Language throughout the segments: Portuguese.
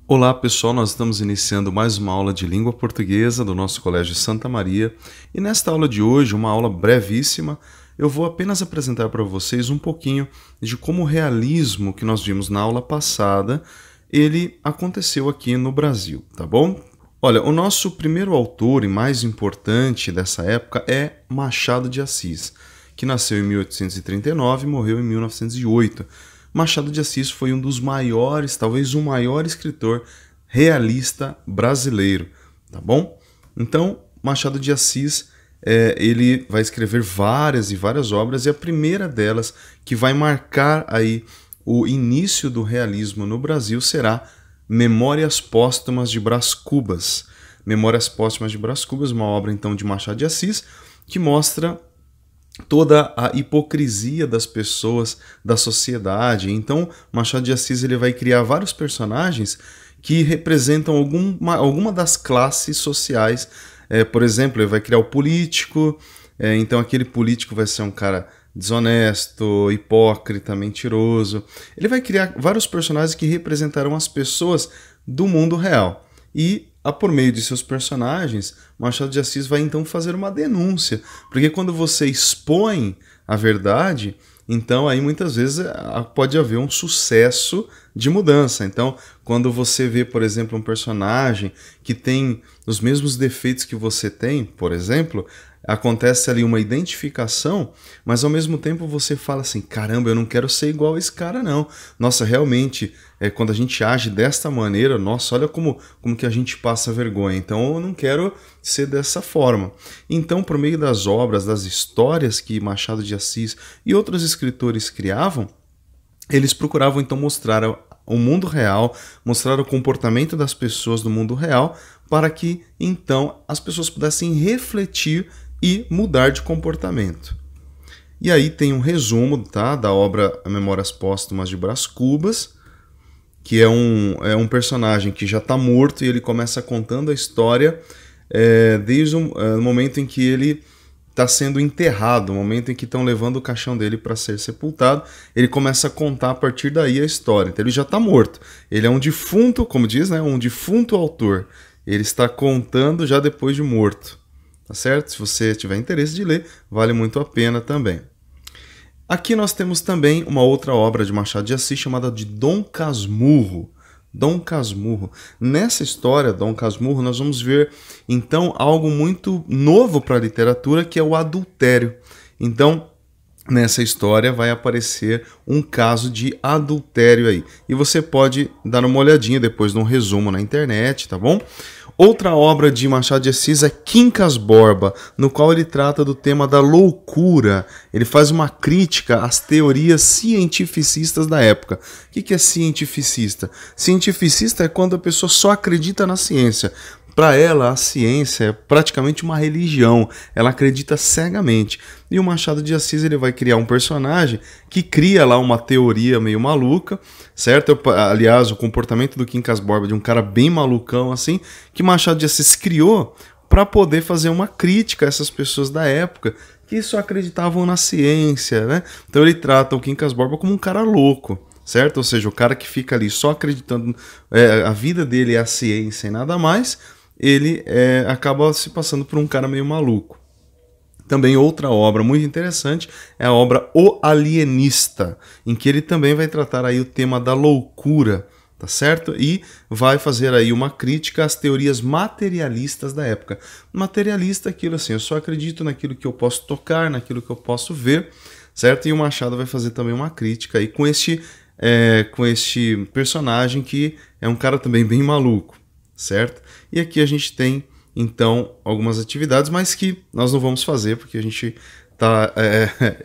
Olá pessoal, nós estamos iniciando mais uma aula de língua portuguesa do nosso Colégio Santa Maria e nesta aula de hoje, uma aula brevíssima, eu vou apenas apresentar para vocês um pouquinho de como o realismo que nós vimos na aula passada, ele aconteceu aqui no Brasil, tá bom? Olha, o nosso primeiro autor e mais importante dessa época é Machado de Assis, que nasceu em 1839 e morreu em 1908. Machado de Assis foi um dos maiores, talvez o maior escritor realista brasileiro, tá bom? Então, Machado de Assis, ele vai escrever várias e várias obras, e a primeira delas, que vai marcar aí o início do realismo no Brasil, será Memórias Póstumas de Brás Cubas. Memórias Póstumas de Brás Cubas, uma obra então de Machado de Assis, que mostra toda a hipocrisia das pessoas, da sociedade. Então, Machado de Assis ele vai criar vários personagens que representam alguma das classes sociais. Por exemplo, ele vai criar o político, então aquele político vai ser um cara desonesto, hipócrita, mentiroso. Ele vai criar vários personagens que representarão as pessoas do mundo real. E, por meio de seus personagens, Machado de Assis vai então fazer uma denúncia. Porque quando você expõe a verdade, então aí muitas vezes pode haver um sucesso de mudança. Então, quando você vê, por exemplo, um personagem que tem os mesmos defeitos que você tem, por exemplo, acontece ali uma identificação, mas ao mesmo tempo você fala assim, caramba, eu não quero ser igual a esse cara não. Nossa, realmente, quando a gente age desta maneira, nossa, olha como que a gente passa vergonha. Então eu não quero ser dessa forma. Então, por meio das obras, das histórias que Machado de Assis e outros escritores criavam, eles procuravam então mostrar o mundo real, mostrar o comportamento das pessoas do mundo real, para que então as pessoas pudessem refletir e mudar de comportamento. E aí tem um resumo, tá, da obra Memórias Póstumas de Brás Cubas, que é um personagem que já está morto e ele começa contando a história desde o momento em que ele está sendo enterrado, o momento em que estão levando o caixão dele para ser sepultado. Ele começa a contar a partir daí a história. Então ele já está morto. Ele é um defunto, como diz, né, um defunto autor. Ele está contando já depois de morto. Tá certo? Se você tiver interesse de ler, vale muito a pena também. Aqui nós temos também uma outra obra de Machado de Assis chamada de Dom Casmurro. Dom Casmurro. Nessa história, Dom Casmurro, nós vamos ver então algo muito novo para a literatura, que é o adultério. Então, nessa história vai aparecer um caso de adultério aí. E você pode dar uma olhadinha depois num resumo na internet, tá bom? Outra obra de Machado de Assis é Quincas Borba, no qual ele trata do tema da loucura. Ele faz uma crítica às teorias cientificistas da época. O que é cientificista? Cientificista é quando a pessoa só acredita na ciência. Para ela, a ciência é praticamente uma religião, ela acredita cegamente. E o Machado de Assis ele vai criar um personagem que cria lá uma teoria meio maluca, certo? Aliás, o comportamento do Quincas Borba, de um cara bem malucão assim, que Machado de Assis criou para poder fazer uma crítica a essas pessoas da época que só acreditavam na ciência, né? Então ele trata o Quincas Borba como um cara louco, certo? Ou seja, o cara que fica ali só acreditando, a vida dele é a ciência e nada mais, ele acaba se passando por um cara meio maluco. Também outra obra muito interessante é a obra O Alienista, em que ele também vai tratar aí o tema da loucura, tá certo? E vai fazer aí uma crítica às teorias materialistas da época. Materialista é aquilo assim, eu só acredito naquilo que eu posso tocar, naquilo que eu posso ver, certo? E o Machado vai fazer também uma crítica aí com este personagem que é um cara também bem maluco, certo? E aqui a gente tem, então, algumas atividades, mas que nós não vamos fazer porque a gente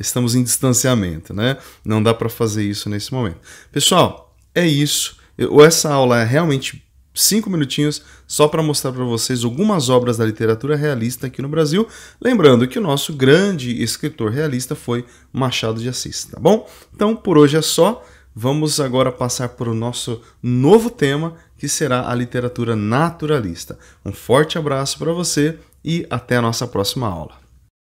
estamos em distanciamento, né? Não dá para fazer isso nesse momento. Pessoal, é isso. Essa aula é realmente 5 minutinhos só para mostrar para vocês algumas obras da literatura realista aqui no Brasil. Lembrando que o nosso grande escritor realista foi Machado de Assis, tá bom? Então, por hoje é só. Vamos agora passar para o nosso novo tema, que será a literatura naturalista. Um forte abraço para você e até a nossa próxima aula.